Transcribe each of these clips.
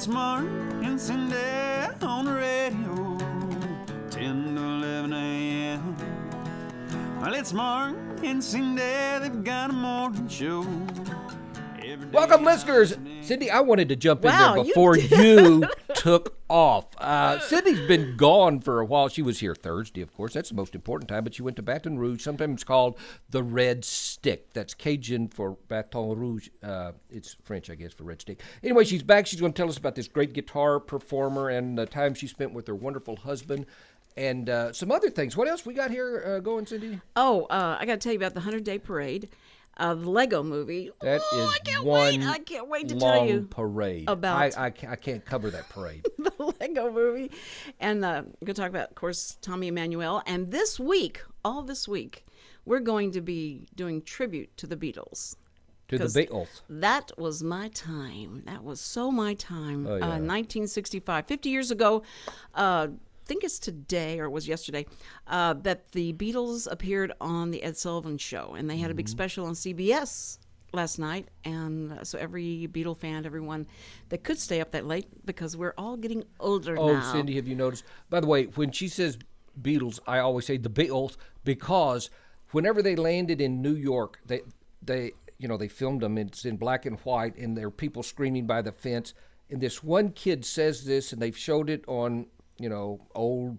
it's Mark and Cindy on the radio, 10 to 11 a.m. Well, it's Mark and Cindy, they've got a morning show. Welcome, listeners. Cindy, I wanted to jump in there before you took off. Cindy's been gone for a while. She was here Thursday, of course. That's the most important time, but she went to Baton Rouge, sometimes called the Red Stick. That's Cajun for Baton Rouge. It's French, I guess, for Red Stick. Anyway, she's back. She's going to tell us about this great guitar performer and the time she spent with her wonderful husband and some other things. What else we got here going, Cindy? I got to tell you about the 100-Day Parade. The Lego movie. That is I can't wait to tell you parade. About I can't cover that parade. the Lego movie. And we're going to talk about, of course, Tommy Emmanuel. And this week, we're going to be doing tribute to the Beatles. To the Beatles. That was my time. That was so my time. Oh, yeah. 1965, 50 years ago. I think it's today or it was yesterday that the Beatles appeared on the Ed Sullivan Show, and they had a big special on CBS last night. And so every Beatle fan, everyone that could stay up that late, because we're all getting older now. Oh, Cindy, have you noticed? By the way, when she says Beatles, I always say the Beatles, because whenever they landed in New York, they filmed them. It's in black and white, and there are people screaming by the fence. And this one kid says this, and they've showed it on old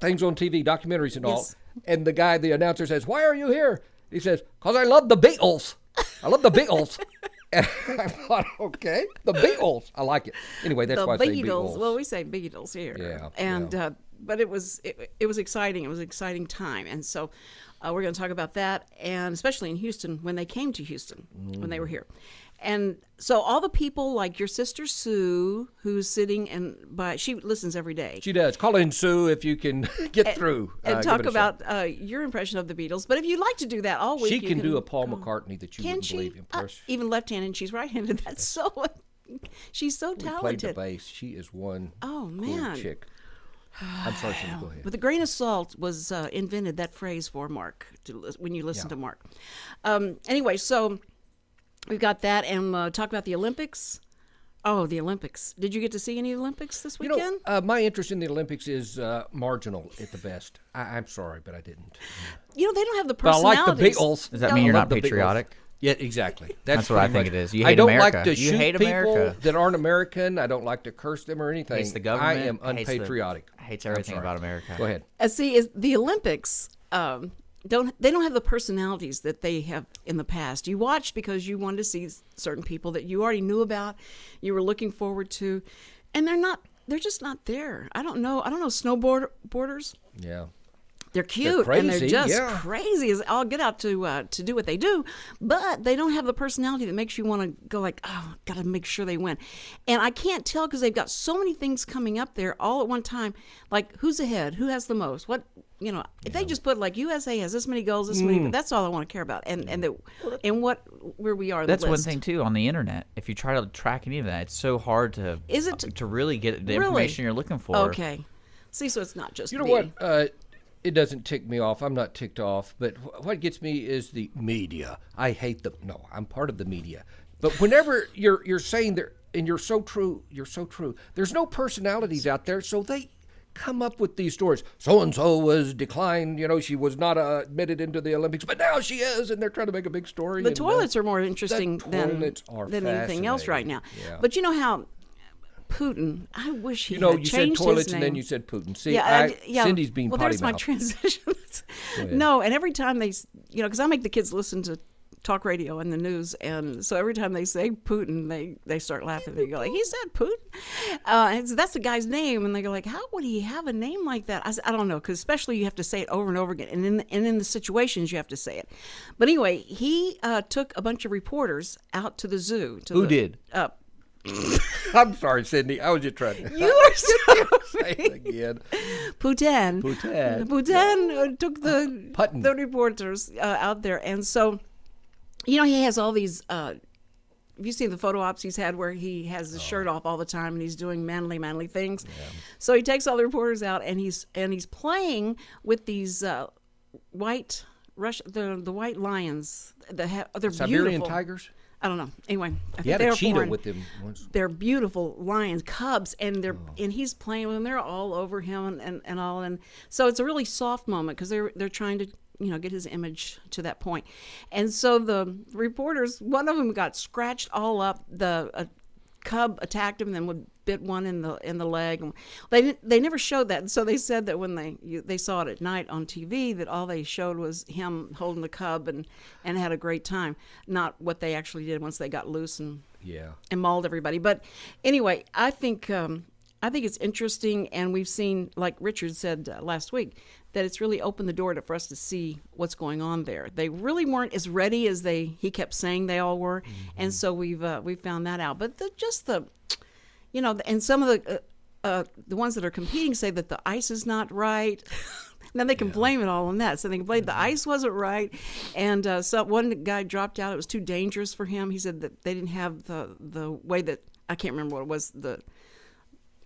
things on TV, documentaries and all. And the announcer says, "Why are you here?" He says, "'Cause I love the Beatles. I love the Beatles." And I thought, okay, the Beatles. I like it. Anyway, that's why I say Beatles. Well, we say Beatles here. Yeah. And but it was exciting. It was an exciting time. And so we're going to talk about that, and especially in Houston, when they came to Houston, when they were here. And so all the people like your sister Sue, who's sitting she listens every day. She does. Call in, Sue, if you can get through. And talk about your impression of the Beatles. But if you'd like to do that all week, she can do a Paul McCartney that you wouldn't believe in person. Even left-handed, and she's right-handed. That's so. She's so talented. Played the bass. She is one. Oh man. Cool chick. I'm sorry, Cindy, go ahead. With a grain of salt was invented, that phrase for Mark, when you listen to Mark. Anyway, so we've got that, and talk about the Olympics. Oh, the Olympics. Did you get to see any Olympics this weekend? My interest in the Olympics is marginal at the best. I'm sorry, but I didn't. They don't have the But personalities. I like the Beatles. Does that mean you're not patriotic? Yeah, exactly. That's what I think it is. You hate I don't America. like to You shoot hate people America. that aren't American. I don't like to curse them or anything. Hates the government. I am unpatriotic. Hates everything about America. Go ahead. Is the Olympics don't have the personalities that they have in the past. You watched because you wanted to see certain people that you already knew about, you were looking forward to, and they're just not there. I don't know snowboarders. Yeah. They're cute, and they're just crazy as all get out to do what they do, but they don't have the personality that makes you want to go like, oh, got to make sure they win. And I can't tell because they've got so many things coming up there all at one time. Like, who's ahead? Who has the most? What, if they just put like USA has this many goals, this many, but that's all I want to care about. And where we are. That's the one list. thing too on the internet. If you try to track any of that, it's so hard to really get the information you're looking for. Okay, see, so it's not just you know what. It doesn't tick me off. I'm not ticked off. But what gets me is the media. I hate them. No, I'm part of the media. But whenever you're saying there, and you're so true. There's no personalities out there, so they come up with these stories. So-and-so was declined. She was not admitted into the Olympics, but now she is, and they're trying to make a big story. The toilets are more interesting than anything else right now. Yeah. But you know how Putin, I wish he had you changed said toilets his and name. then you said Putin. See, yeah. Cindy's being potty there's my mouthed. transition. No, and every time they, because I make the kids listen to talk radio and the news, and so every time they say Putin, they start laughing. They go like, he said Putin? And so that's the guy's name, and they go like, how would he have a name like that? I don't know, because especially you have to say it over and over again, and in the situations you have to say it. But anyway, he took a bunch of reporters out to the zoo. Who did? I'm sorry, Cindy. I was just trying to. You are say it again. Putin took the reporters out there, and so he has all these. Have you seen the photo ops he's had where he has his shirt off all the time and he's doing manly things? Yeah. So he takes all the reporters out and he's playing with these white the white lions. They're Siberian beautiful. tigers. I don't know. Anyway, I He think had they a were cheetah foreign. with him once. They're beautiful lions, cubs, and and he's playing with them. They're all over him and all, and so it's a really soft moment because they're trying to get his image to that point. And so the reporters, one of them got scratched all up. The cub attacked him and then bit one in the leg. They never showed that, and so they said that when they saw it at night on TV, that all they showed was him holding the cub and had a great time, not what they actually did once they got loose and mauled everybody. But anyway, I think it's interesting, and we've seen, like Richard said last week, that it's really opened the door for us to see what's going on there. They really weren't as ready as he kept saying they all were, and so we've found that out. But and some of the ones that are competing say that the ice is not right. Then they can blame it all on that. So they can blame the ice wasn't right, and so one guy dropped out. It was too dangerous for him. He said that they didn't have the way that, I can't remember what it was, the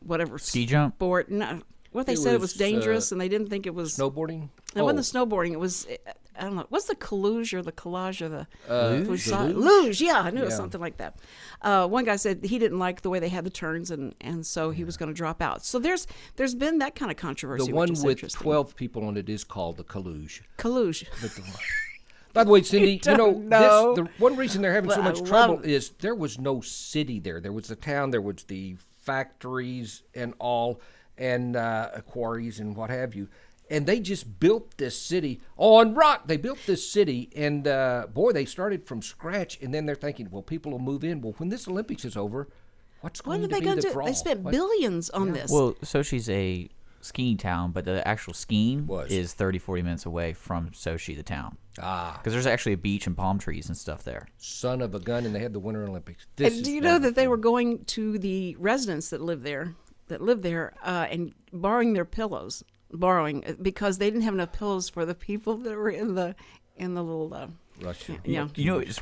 whatever ski jump sport. No, what they said it was dangerous, and they didn't think it was snowboarding. It wasn't the snowboarding. It was, I don't know. What's the collage or the collage or the luge? Luge? Yeah, I knew it was something like that. One guy said he didn't like the way they had the turns, and so he was going to drop out. So there's been that kind of controversy. The one which is with interesting. 12 people on it is called the collage. Collage. By the way, Cindy, know. the one reason they're having so But much I trouble love it. is there was no city there. There was a town, there was the factories and all, and quarries and what have you. And they just built this city on rock. They built this city, and boy, they started from scratch. And then they're thinking, well, people will move in. Well, when this Olympics is over, what's What going are to they be going the to do? draw? They spent billions on this. Well, Sochi's a skiing town, but the actual skiing Was. is 30-40 minutes away from Sochi, the town. Because there's actually a beach and palm trees and stuff there. Son of a gun, and they had the Winter Olympics. And do you know that they were going to the residents that live there, and borrowing their pillows, because they didn't have enough pillows for the people that were in the little. Russia. Yeah. You know, it was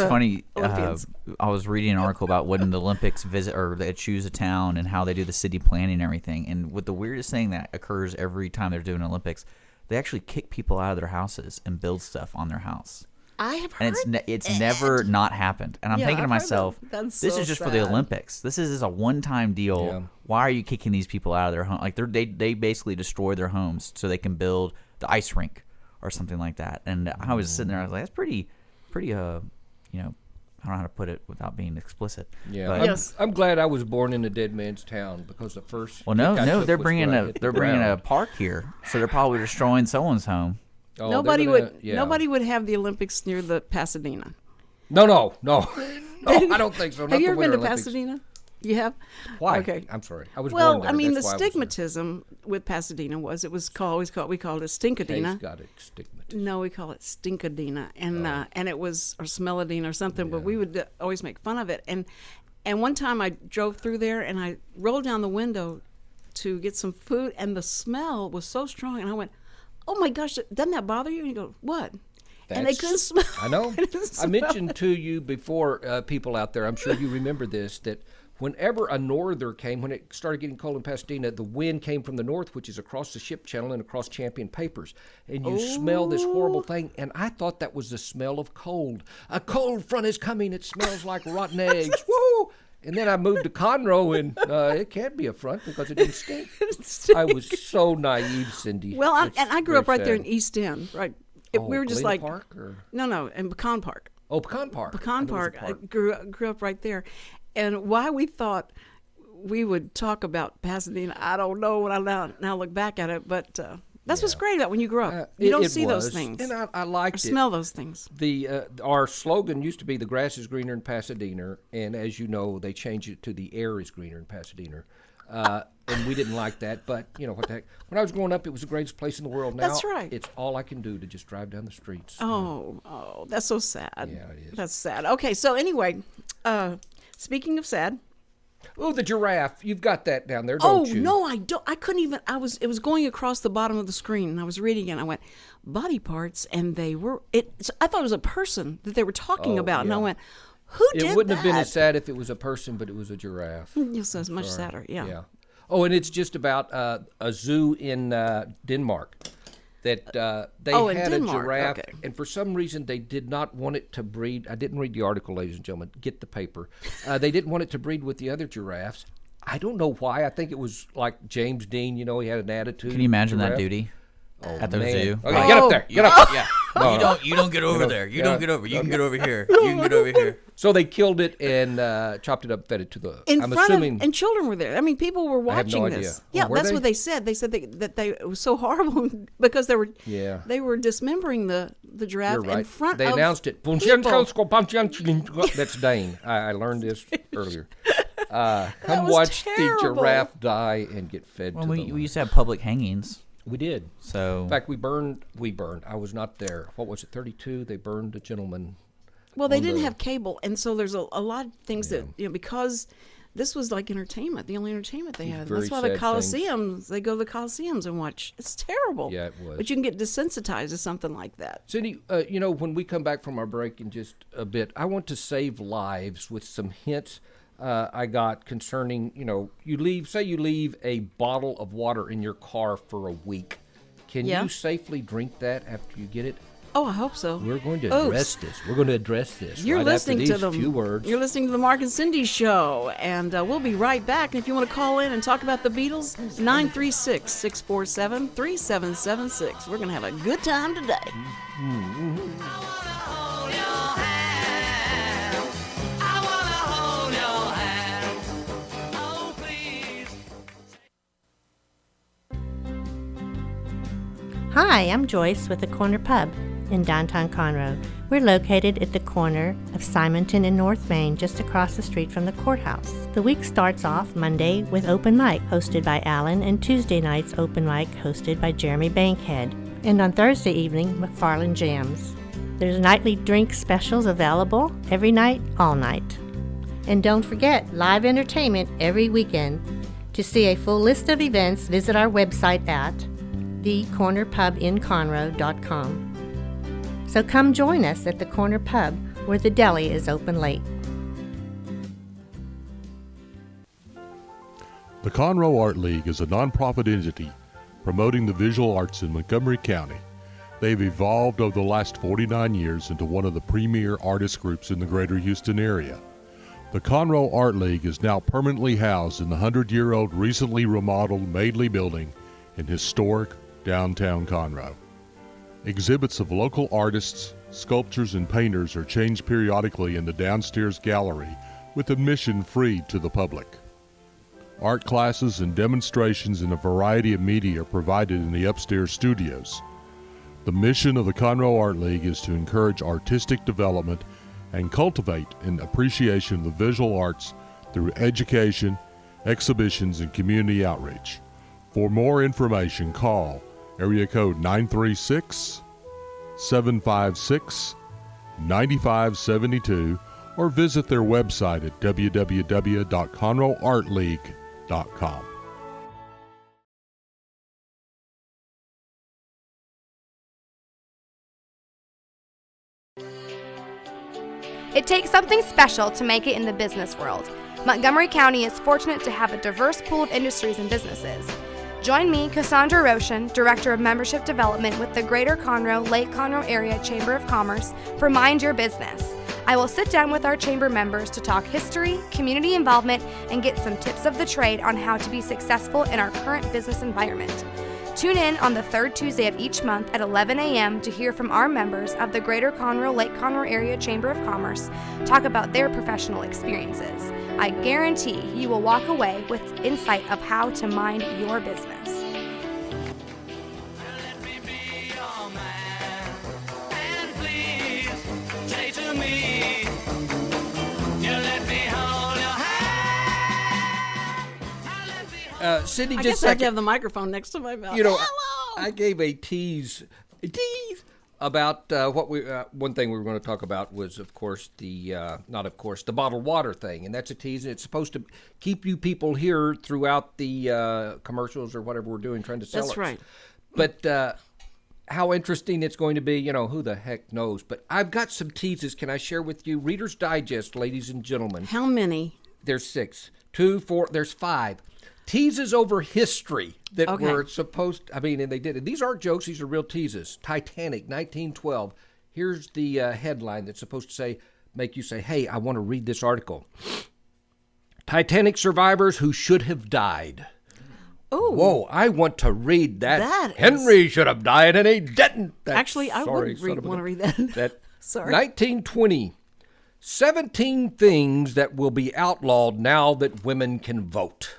funny. Olympians. I was reading an article about when the Olympics visit or they choose a town and how they do the city planning and everything. And with the weirdest thing that occurs every time they're doing Olympics, they actually kick people out of their houses and build stuff on their house. I have heard. And it's never not happened. And I'm thinking to I've heard myself, that. That's this so is just for the sad. Olympics. This is a one-time deal. Yeah. Why are you kicking these people out of their home? Like they basically destroy their homes so they can build the ice rink or something like that. And I was sitting there, I was like, that's pretty, I don't know how to put it without being explicit. Yeah, But- I'm glad I was born in a dead man's town because the first. Well, kick I no, took they're was bringing when I a hit the they're bringing a ground. park here, so they're probably destroying someone's home. Oh, Nobody they're would. gonna- yeah. Nobody would have the Olympics near the Pasadena. No, I don't think so. Not Have you the ever been Winter to Olympics. Pasadena? You have? Why? Okay. I'm sorry. I was Well, born there. I mean, the That's why I was there. stigmatism with Pasadena was we called it Stinkadena. Hayes got it stigmatized. No, we call it Stinkadena, and it was or Smelladina or something. But we would always make fun of it. And one time I drove through there and I rolled down the window to get some food, and the smell was so strong, and I went, "Oh my gosh, doesn't that bother you?" And you go, "What?" And they couldn't smell. I know. They couldn't I smell mentioned it. to you before, people out there, I'm sure you remember this, that whenever a norther came, when it started getting cold in Pasadena, the wind came from the north, which is across the ship channel and across Champion Papers. And you smell this horrible thing. And I thought that was the smell of cold. A cold front is coming. It smells like rotten eggs. Woo! And then I moved to Conroe, and it can't be a front because it didn't stink. I was so naive, Cindy. Well, It's and I grew up very right there in sad. East End, right? We were just Galena like Park or? no, in Pecan Park. Oh, Pecan Park. I Pecan knew it was a Park. I grew up right there, and why we thought we would talk about Pasadena, I don't know. When I now look back at it, but that's what's great about when you grow up. You don't It see those was, things and I or liked it. smell those things. Our slogan used to be "The grass is greener in Pasadena," and as you know, they changed it to "The air is greener in Pasadena." And we didn't like that, but you know what the heck. When I was growing up, it was the greatest place in the world. Now, That's right. It's all I can do to just drive down the streets. Oh, that's so sad. Yeah, it is. That's sad. Okay, so anyway, speaking of sad. Oh, the giraffe. You've got that down there, don't you? No, I don't. I couldn't even. It was going across the bottom of the screen, and I was reading it. And I went body parts, and they were. I thought it was a person that they were talking about, and I yeah. went, "Who did that?" It wouldn't have been as sad if it was a person, but it was a giraffe. Yes, that's much sadder. Yeah. Yeah. Oh, and it's just about a zoo in Denmark that they in had Denmark. a giraffe, Okay. and for some reason they did not want it to breed. I didn't read the article, ladies and gentlemen. Get the paper. They didn't want it to breed with the other giraffes. I don't know why. I think it was like James Dean. You know, he had an attitude. Can you imagine that giraffe. duty at the Man. zoo? Okay, get up there. Get up. Yeah. You don't get over there. You don't get over. You can get over here. You can get over here. So they killed it and chopped it up, fed it to the. In I'm front assuming. of, and children were there. I mean, people were I have no watching idea. this. Oh, Yeah, were that's they? what they said. They said it was so horrible because they were Yeah. they were dismembering the giraffe You're right. in front They of announced it. people. That's Dane. I learned this earlier. Come was watch terrible. the giraffe die and get fed Well, to we the used to have public hangings. We did. So In fact, we burned. I was not there. What was it, 32? They burned a gentleman. Well, they on didn't the- have cable, and so there's a lot of things that because this was like entertainment, the only entertainment they had. very That's why the sad Coliseums, they go to the Coliseums and watch. It's terrible. Yeah, it was. But you can get desensitized to something like that. Cindy, when we come back from our break in just a bit, I want to save lives with some hints I got concerning, you leave a bottle of water in your car for a week. Can Yeah. you safely drink that after you get it? Oh, I hope so. We're going to Oops. address this. We're going to address this You're right listening after to these them. few words. You're listening to the Mark and Cindy show, and we'll be right back. And if you want to call in and talk about the Beatles, 936-647-3776. We're going to have a good time today. Hi, I'm Joyce with the Corner Pub in downtown Conroe. We're located at the corner of Simonton and North Main, just across the street from the courthouse. The week starts off Monday with open mic hosted by Alan, and Tuesday nights open mic hosted by Jeremy Bankhead. And on Thursday evening, McFarlane Jams. There's nightly drink specials available every night, all night. And don't forget, live entertainment every weekend. To see a full list of events, visit our website at thecornerpubinconroe.com. So come join us at the Corner Pub, where the deli is open late. The Conroe Art League is a nonprofit entity promoting the visual arts in Montgomery County. They've evolved over the last 49 years into one of the premier artist groups in the greater Houston area. The Conroe Art League is now permanently housed in the 100-year-old recently remodeled Madeley building in historic downtown Conroe. Exhibits of local artists, sculptors, and painters are changed periodically in the downstairs gallery with admission free to the public. Art classes and demonstrations in a variety of media are provided in the upstairs studios. The mission of the Conroe Art League is to encourage artistic development and cultivate an appreciation of the visual arts through education, exhibitions, and community outreach. For more information, call area code 936-756-9572 or visit their website at www.conroeartleague.com. It takes something special to make it in the business world. Montgomery County is fortunate to have a diverse pool of industries and businesses. Join me, Cassandra Roshan, Director of Membership Development with the Greater Conroe, Lake Conroe Area Chamber of Commerce for Mind Your Business. I will sit down with our chamber members to talk history, community involvement, and get some tips of the trade on how to be successful in our current business environment. Tune in on the third Tuesday of each month at 11 a.m. to hear from our members of the Greater Conroe, Lake Conroe Area Chamber of Commerce talk about their professional experiences. I guarantee you will walk away with insight of how to mind your business. Cindy, I just guess I have to have the microphone next to my mouth. Hello! I gave a tease about one thing we were going to talk about was, of course, the bottled water thing, and that's a tease. And it's supposed to keep you people here throughout the commercials or whatever we're doing, trying to sell it. That's right. But how interesting it's going to be, who the heck knows? But I've got some teases. Can I share with you? Reader's Digest, ladies and gentlemen. How many? There's 6. 2, 4. There's 5. teases over history that Okay. were supposed, I mean, and they did it. These aren't jokes, these are real teases. Titanic, 1912. Here's the headline that's supposed to make you say, hey, I want to read this article. Titanic survivors who should have died. Oh. Whoa, I want to read that. That Henry should have died and he didn't. Actually, I would want to read that. Sorry. 1920. 17 things that will be outlawed now that women can vote.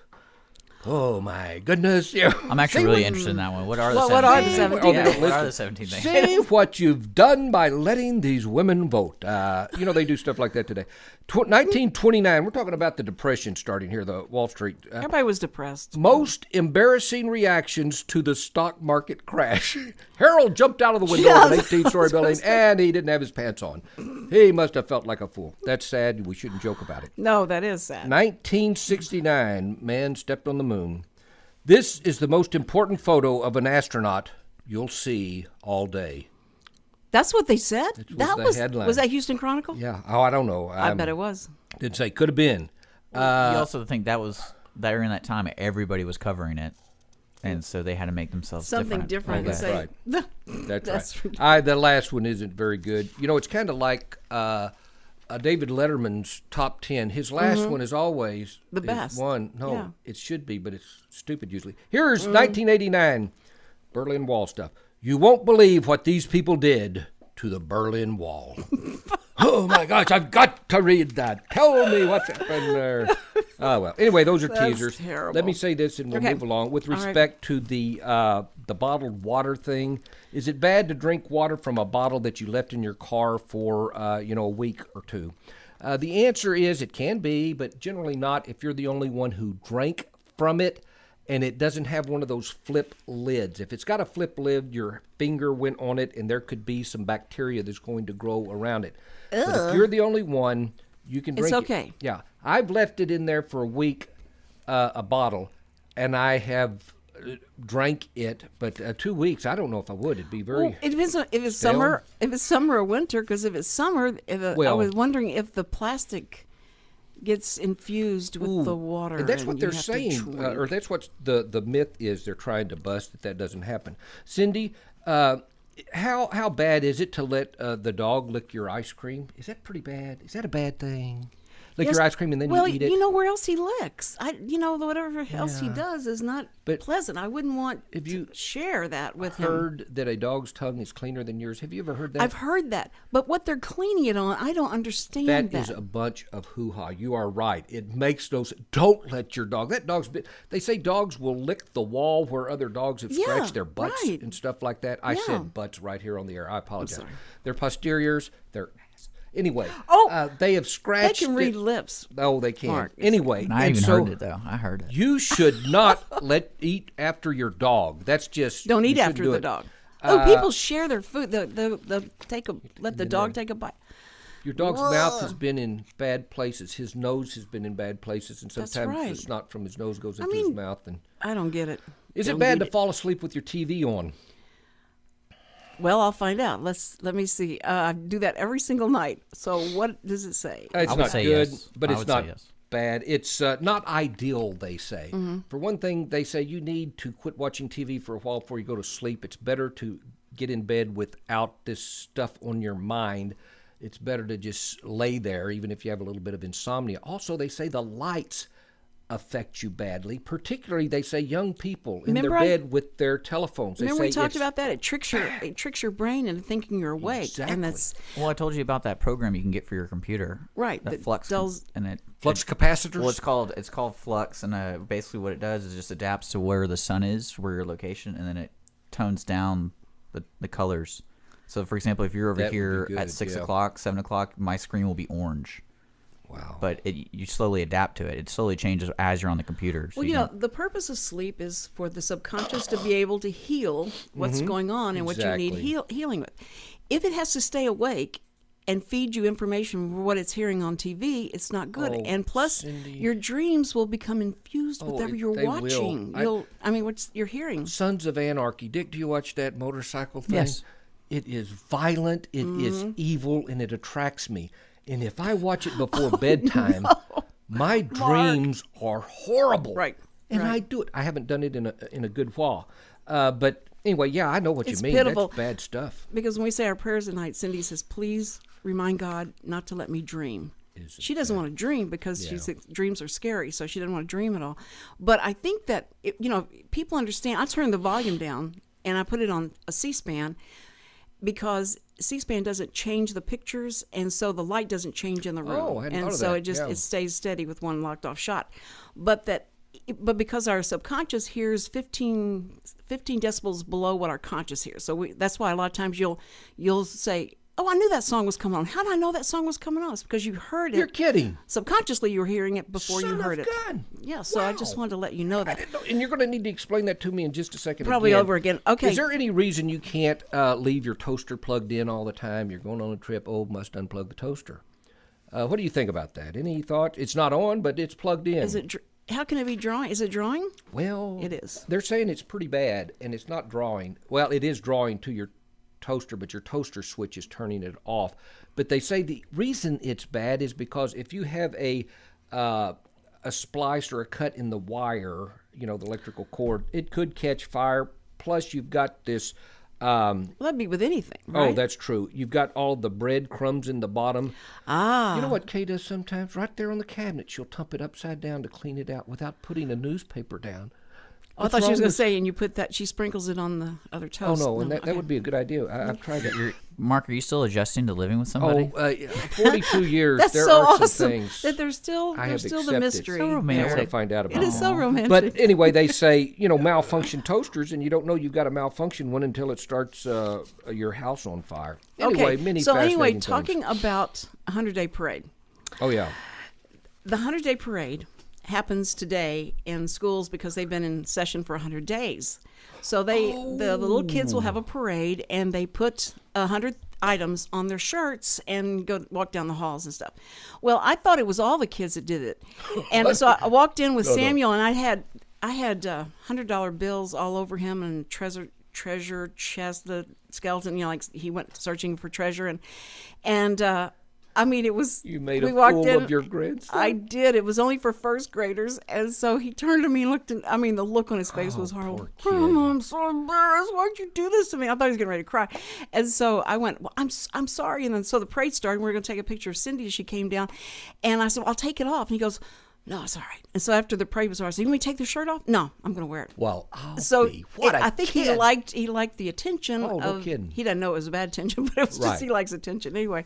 Oh, my goodness. Yeah. I'm actually really interested in that one. What are the 17 what are the things? 17 things? What are the 17 things? See what you've done by letting these women vote. They do stuff like that today. 1929, we're talking about the Depression starting here, the Wall Street. Everybody was depressed. Most embarrassing reactions to the stock market crash. Harold jumped out of the window of an 18-story building, and he didn't have his pants on. He must have felt like a fool. That's sad. We shouldn't joke about it. No, that is sad. 1969, man stepped on the moon. This is the most important photo of an astronaut you'll see all day. That's what they said? That was the headline. Was that Houston Chronicle? Yeah. Oh, I don't know. I bet it was. Didn't say. Could have been. You also think that during that time, everybody was covering it. And so they had to make themselves something different. That's right. That's right. The last one isn't very good. It's kind of like David Letterman's top 10. His last one is always the best one. No, yeah. It should be, but it's stupid usually. Here's 1989 Berlin Wall stuff. You won't believe what these people did to the Berlin Wall. Oh my gosh, I've got to read that. Tell me what's happened there. Oh well. Anyway, those are teasers. Terrible. Let me say this, and we'll move along. With respect to the bottled water thing, is it bad to drink water from a bottle that you left in your car for a week or two? The answer is it can be, but generally not if you're the only one who drank from it. And it doesn't have one of those flip lids. If it's got a flip lid, your finger went on it, and there could be some bacteria that's going to grow around it. Ugh. But if you're the only one, you can drink it. It's okay. Yeah. I've left it in there for a week, a bottle, and I have drank it. But 2 weeks, I don't know if I would. It'd be very. Well, it depends on if it's summer. If it's summer or winter, because if it's summer, I was wondering if the plastic gets infused with the water. And that's what they're you have to saying, or that's what the myth is. They're trying to bust that doesn't happen. Cindy, how bad is it to let the dog lick your ice cream? Is that pretty bad? Is that a bad thing? Lick your ice cream and then you eat it? You know where else he licks. Whatever else he does is not pleasant. I wouldn't want to share that with him. Heard that a dog's tongue is cleaner than yours. Have you ever heard that? I've heard that. But what they're cleaning it on, I don't understand that. That is a bunch of hoo-ha. You are right. It makes those. Don't let your dog. That dog's. They say dogs will lick the wall where other dogs have scratched their butts and stuff like that. I said butts right here on the air. I apologize. Their posteriors, their ass. Anyway, they have scratched. They can read lips. Oh, they can. Mark. Anyway, I even heard it though. I heard it. You should not eat after your dog. That's just don't eat after the dog. People share their food. Let the dog take a bite. Your dog's mouth has been in bad places. His nose has been in bad places, and sometimes the snot from his nose goes into his mouth. And I don't get it. Is it bad to fall asleep with your TV on? Well, I'll find out. Let me see. I do that every single night. So what does it say? It's not good, but it's not yes. bad. It's not ideal, they say. Mm-hmm. For one thing, they say you need to quit watching TV for a while before you go to sleep. It's better to get in bed without this stuff on your mind. It's better to just lay there, even if you have a little bit of insomnia. Also, they say the lights affect you badly. Particularly, they say young people in their bed with their telephones. Remember we talked about that? It tricks your brain into thinking you're awake. Exactly. And that's I told you about that program you can get for your computer. Right. That flux flux capacitors. Well, it's called flux, and basically what it does is just adapts to where the sun is, where your location, and then it tones down the colors. So, for example, if you're over here at 6 o'clock, 7 o'clock, my screen will be orange. Wow. But you slowly adapt to it. It slowly changes as you're on the computer. So well, the purpose of sleep is for the subconscious to be able to heal what's going on and what you need healing with. If it has to stay awake and feed you information for what it's hearing on TV, it's not good. Oh, and plus, Cindy. your dreams will become infused with whatever you're watching. You're hearing. Sons of Anarchy. Dick, do you watch that motorcycle thing? Yes. It is violent, it is evil, and it attracts me. And if I watch it before bedtime, my dreams are horrible. Right. and I do it. I haven't done it in a good while. But anyway, yeah, I know what It's you mean. pitiful. That's bad stuff. Because when we say our prayers at night, Cindy says, please remind God not to let me dream. She doesn't want to dream because she thinks dreams are scary, so she doesn't want to dream at all. But I think that, people understand. I turned the volume down, and I put it on a C-SPAN because C-SPAN doesn't change the pictures, and so the light doesn't change in the room. Oh, I hadn't thought of so that. it stays steady with one locked-off shot. But because our subconscious hears 15 decibels below what our conscious hears. So that's why a lot of times you'll say, oh, I knew that song was coming on. How did I know that song was coming on? It's because you heard it. You're kidding. Subconsciously, you were hearing it before Son you heard of it. God. Yeah, so I just wanted to let you know I that. didn't know. And you're going to need to explain that to me in just a second. Probably over again. Okay. Is there any reason you can't leave your toaster plugged in all the time? You're going on a trip. Oh, must unplug the toaster. What do you think about that? Any thought? It's not on, but it's plugged in. Is it? How can it be drawing? Is it drawing? Well, it is. They're saying it's pretty bad, and it's not drawing. Well, it is drawing to your toaster, but your toaster switch is turning it off. But they say the reason it's bad is because if you have a splice or a cut in the wire, the electrical cord, it could catch fire. Plus, you've got this. Well, that'd be with anything, right? Oh, that's true. You've got all the bread crumbs in the bottom. You know what Kay does sometimes? Right there on the cabinet, she'll tump it upside down to clean it out without putting a newspaper down. Oh, I thought she was going to say, and you put that, she sprinkles it on the other toast. Oh, no, and that would be a good idea. I've tried that. Mark, are you still adjusting to living with somebody? 42 years. That's there so are awesome some things that there's still the mystery. So I romantic. want to find out about It is so romantic. But anyway, they say, malfunction toasters, and you don't know you've got a malfunction one until it starts your house on fire. Anyway, okay. Talking about 100-Day Parade. Oh, yeah. The 100-Day Parade happens today in schools because they've been in session for 100 days. So the little kids will have a parade, and they put 100 items on their shirts and walk down the halls and stuff. Well, I thought it was all the kids that did it. And so I walked in with Samuel, and I had $100 bills all over him and treasure chest, the skeleton, like he went searching for treasure. And I mean, it was. You made a fool of your grandson. I did. It was only for first graders, and so he turned to me and looked. The look on his face was horrible. Oh, I'm so embarrassed. Why'd you do this to me? I thought he was getting ready to cry, and so I went, "Well, I'm sorry." And then so the parade started. And we were going to take a picture of Cindy as she came down, and I said, well, "I'll take it off." And he goes, "No, it's all right." And so after the parade was over, I said, "You want me to take the shirt off?" "No, I'm going to wear it." Well, I think he liked the attention. Oh, no kidding. He didn't know it was a bad attention, but it was Right. just he likes attention anyway.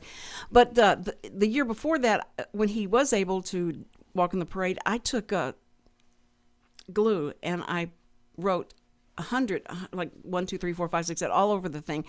But the year before that, when he was able to walk in the parade, I took glue and I wrote 100, like 1, 2, 3, 4, 5, 6, 7, all over the thing,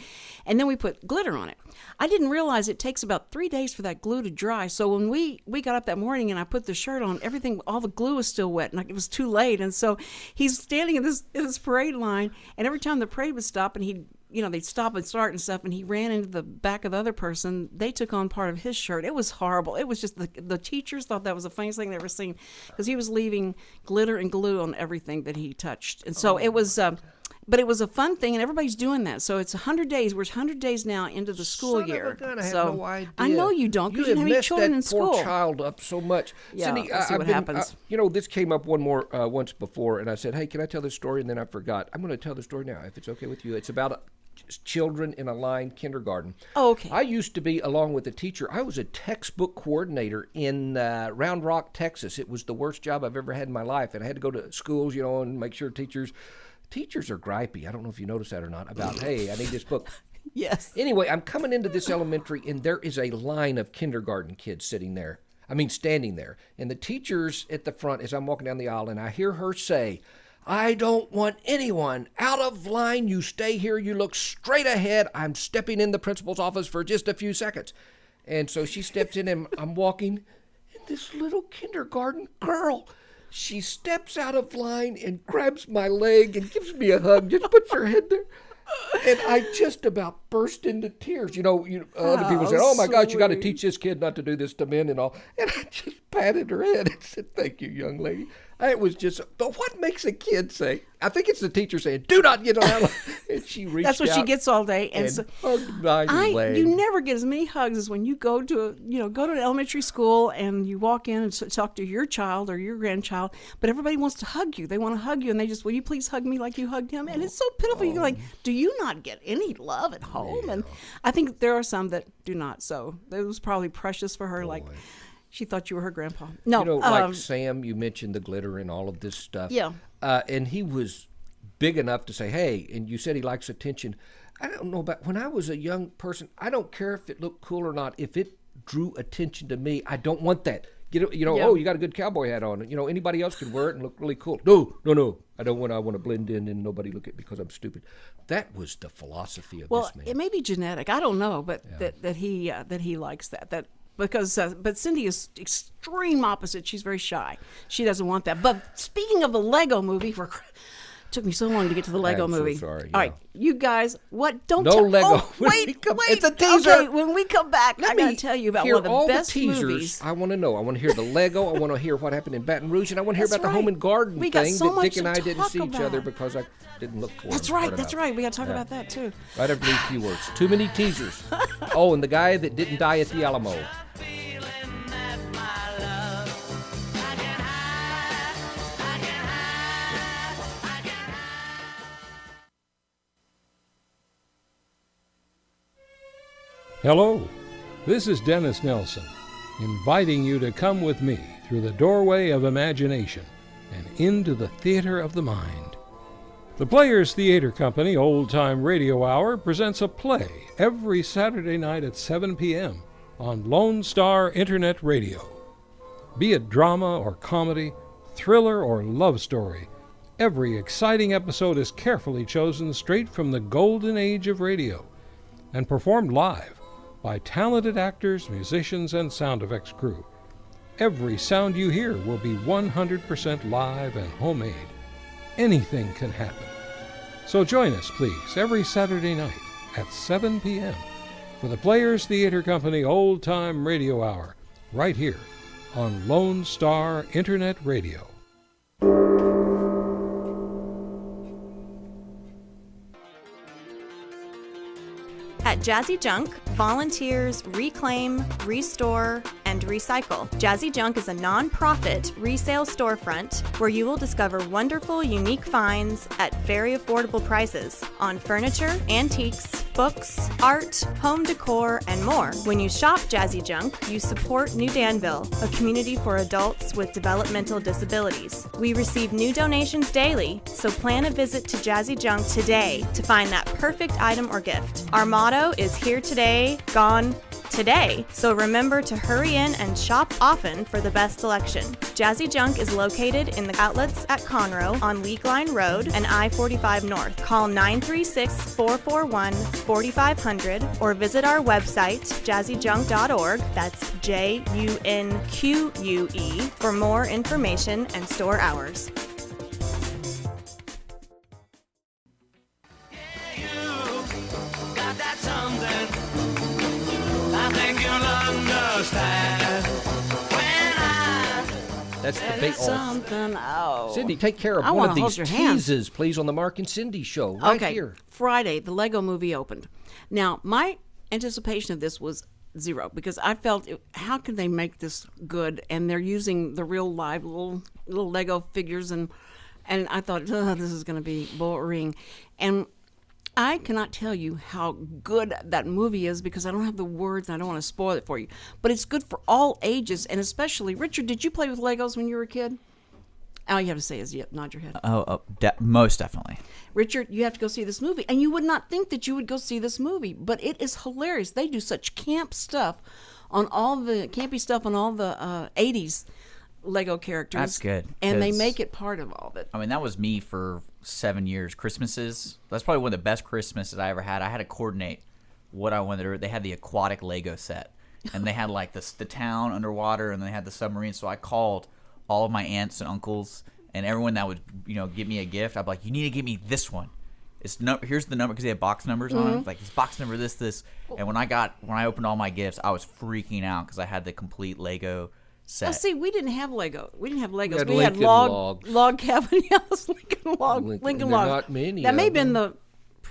and then we put glitter on it. I didn't realize it takes about 3 days for that glue to dry. So when we got up that morning and I put the shirt on, all the glue was still wet, and it was too late. And so he's standing in this parade line, and every time the parade would stop, and they'd stop and start and stuff, and he ran into the back of the other person. They took on part of his shirt. It was horrible. It was just the teachers thought that was the funniest thing they'd ever seen, because he was leaving glitter and glue on everything that he touched. And so it was, but it was a fun thing, and everybody's doing that. So it's 100 days. We're 100 days now into the school year. Son of a gun, I have so no idea. I know you don't, because you didn't have any children in school. Poor child up so much. Yeah, Cindy, let's see what happens. This came up once before, and I said, "Hey, can I tell this story?" And then I forgot. I'm going to tell the story now, if it's okay with you. It's about children in a line kindergarten. Oh, okay. I used to be, along with a teacher, I was a textbook coordinator in Round Rock, Texas. It was the worst job I've ever had in my life, and I had to go to schools, and make sure teachers are gripey. I don't know if you noticed that or not, about, hey, I need this book. Yes. Anyway, I'm coming into this elementary, and there is a line of kindergarten kids standing there. And the teacher's at the front as I'm walking down the aisle, and I hear her say, "I don't want anyone out of line. You stay here. You look straight ahead. I'm stepping in the principal's office for just a few seconds." And so she steps in, and I'm walking, and this little kindergarten girl, she steps out of line and grabs my leg and gives me a hug, just puts her head there. And I just about burst into tears. Other people said, "Oh my gosh, you got to teach this kid not to do this to men and all." And I just patted her head and said, "Thank you, young lady." It was just, but what makes a kid say? I think it's the teacher saying, "Do not get on." And she reached That's what out she gets all day. And so, hugged my leg. you never get as many hugs as when you go to an elementary school and you walk in and talk to your child or your grandchild, but everybody wants to hug you. They want to hug you, and they just, will you please hug me like you hugged him? And it's so pitiful. You're like, do you not get any love at home? And I think there are some that do not. So it was probably precious for her. Like, she thought you were her grandpa. No, like Sam, you mentioned the glitter and all of this stuff. Yeah. And he was big enough to say, hey, and you said he likes attention. I don't know about when I was a young person, I don't care if it looked cool or not. If it drew attention to me, I don't want that. Oh, you got a good cowboy hat on. Anybody else can wear it and look really cool. No. I want to blend in and nobody look at me because I'm stupid. That was the philosophy of this man. It may be genetic. I don't know, but that he likes that. Because but Cindy is extreme opposite. She's very shy. She doesn't want that. But speaking of the Lego movie, took me so long to get to the Lego movie. So sorry. All right, you guys, what? Don't no Lego. Oh, wait, it's a teaser. Okay, when we come back, I'm going to tell you about one of the all best the teasers. Movies. I want to know. I want to hear the Lego. I want to hear what happened in Baton Rouge, and I want to hear about the home and garden we got thing so that much Dick and to I didn't see talk each other about. because I didn't look for That's them right. hard That's enough. right. We got to talk about that too. Right after these few words. Too many teasers. Oh, and the guy that didn't die at the Alamo. Hello, this is Dennis Nelson, inviting you to come with me through the doorway of imagination and into the theater of the mind. The Players Theater Company Old Time Radio Hour presents a play every Saturday night at 7 p.m. on Lone Star Internet Radio. Be it drama or comedy, thriller or love story, every exciting episode is carefully chosen straight from the golden age of radio and performed live by talented actors, musicians, and sound effects crew. Every sound you hear will be 100% live and homemade. Anything can happen. So join us, please, every Saturday night at 7 p.m. for the Players Theater Company Old Time Radio Hour, right here on Lone Star Internet Radio. At Jazzy Junk, volunteers reclaim, restore, and recycle. Jazzy Junk is a non-profit resale storefront where you will discover wonderful, unique finds at very affordable prices on furniture, antiques, books, art, home decor, and more. When you shop Jazzy Junk, you support New Danville, a community for adults with developmental disabilities. We receive new donations daily, so plan a visit to Jazzy Junk today to find that perfect item or gift. Our motto is here today, gone today, so remember to hurry in and shop often for the best selection. Jazzy Junk is located in the outlets at Conroe on League Line Road and I-45 North. Call 936-441-4500 or visit our website, jazzyjunk.org, that's Junque, for more information and store hours. That's the bait. Something. Oh. Cindy, take care of one of these teases, please, on the Mark and Cindy show right here. Friday, the Lego movie opened. Now, my anticipation of this was zero because I felt, how can they make this good? And they're using the real live little Lego figures, and I thought, this is going to be boring. And I cannot tell you how good that movie is because I don't have the words and I don't want to spoil it for you. But it's good for all ages, and especially, Richard, did you play with Legos when you were a kid? All you have to say is, yep, nod your head. Most definitely. Richard, you have to go see this movie. And you would not think that you would go see this movie, but it is hilarious. They do such campy stuff on all the 80s Lego characters. That's good. And they make it part of all of it. I mean, that was me for 7 years. Christmases, that's probably one of the best Christmases I ever had. I had to coordinate what I wanted to do. They had the aquatic Lego set, and they had like the town underwater, and they had the submarine. So I called all of my aunts and uncles and everyone that would give me a gift. I'd be like, you need to give me this one. Here's the number, because they had box numbers on it. Like, it's box number this. And when I opened all my gifts, I was freaking out because I had the complete Lego set. Oh, see, we didn't have Lego. We didn't have Legos. We We had had Lincoln log cabin. Yes, Lincoln log. Lincoln log. not many That may of have been them.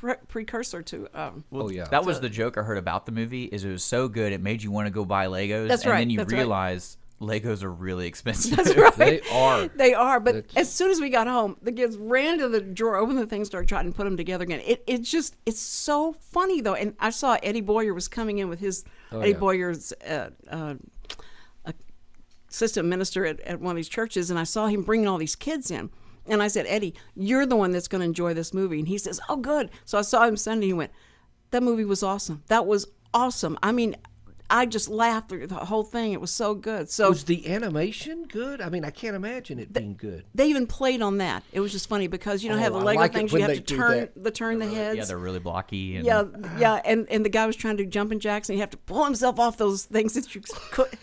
the precursor to. That was the joke I heard about the movie. Is it was so good it made you want to go buy Legos. That's and right, then you that's right. realize Legos are really expensive. That's right. They are. They are. But as soon as we got home, the kids ran to the drawer, opened the thing, started trying to put them together again. It's so funny though. And I saw Eddie Boyer was coming in with his Eddie Boyer's assistant minister at one of these churches, and I saw him bringing all these kids in. And I said, Eddie, you're the one that's going to enjoy this movie. And he says, oh, good. So I saw him Sunday. He went, that movie was awesome. That was awesome. I mean, I just laughed through the whole thing. It was so good. So was the animation good? I mean, I can't imagine it being good. They even played on that. It was just funny because have the I Lego like it things. when You have they to do turn the heads. Yeah, they're really blocky. And Yeah, and the guy was trying to do jumping jacks, and you have to pull himself off those things that you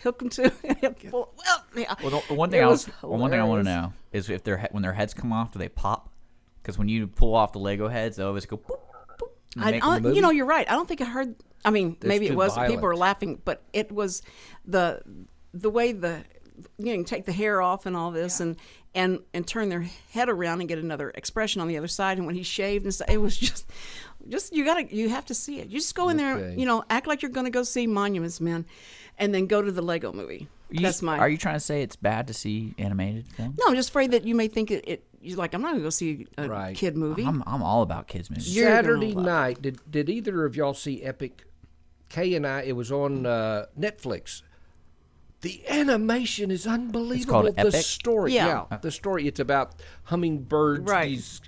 hook him to. Well, the one thing I want to know is if when their heads come off, do they pop? Because when you pull off the Lego heads, they always go boop, boop. You're right. I don't think I heard. I mean, maybe it was. People were laughing, but it was the way you take the hair off and all this, and turn their head around and get another expression on the other side. And when he shaved and stuff, it was just you have to see it. You just go in there, act like you're going to go see Monuments Men, and then go to the Lego movie. Are you trying to say it's bad to see animated film? No, I'm just afraid that you may think you're like, I'm not going to go see a kid movie. I'm all about kids movies. Saturday night, did either of y'all see Epic? Kay and I, it was on Netflix. The animation is unbelievable. It's called Epic? The story, the story. It's about hummingbirds. Right. These